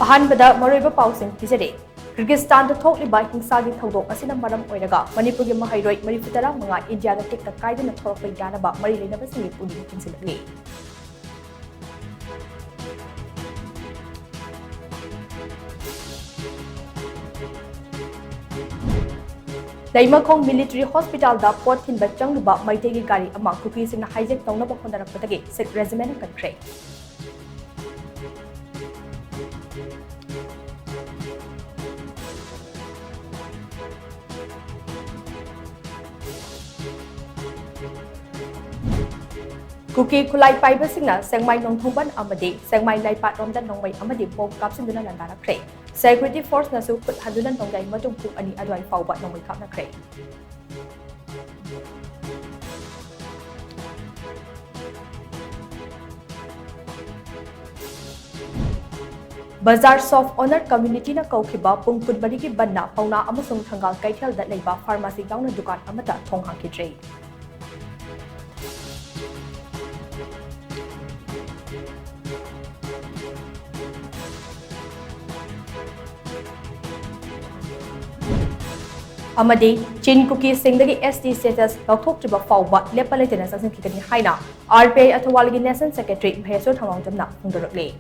अहानबदा मरोइबा पाउसिंग पिजरे Kyrgyzstan दा थोकलिबा हिंसागी थौदोक असिना मरम ओइरगा मणिपुरगी महाइरोइ 35 इंडिया दा टेक्ता कायदना थोरकपै यानबा मरि लेनबसिंगी pulling किनसिलगले Laimakong Military Hospital da pot thinba changluba maitegi gari ama kuki singna hijack tawnaba hondarakpatagi Sikh regiment kankre Kuki Kulai Piper Signal, Sangmai Nongthongban Amadi, Sangmai Laipat Romdan Nongway Amadi, Bob Capsin Dunandana Cray. Security Force Nasu put Hadunan Tongai Matung Pu Ani Adwai Fawbat Nongway Kapna Cray. Bazar Soft Honor Community na Kaukiba, Pung Pudbariki Banna, Pauna Amusung Tangal Kaitel that Leba, Pharmacy Down and Dukan Amata, Tonghaki Dre. Amadi, Chin Cookie Singdagi SD status, Lautok to Bafawba, Lepalatina Sasan Kikani Haina, RPA Atawalagi National Secretary, Peso Tamang Jamna, Underlay.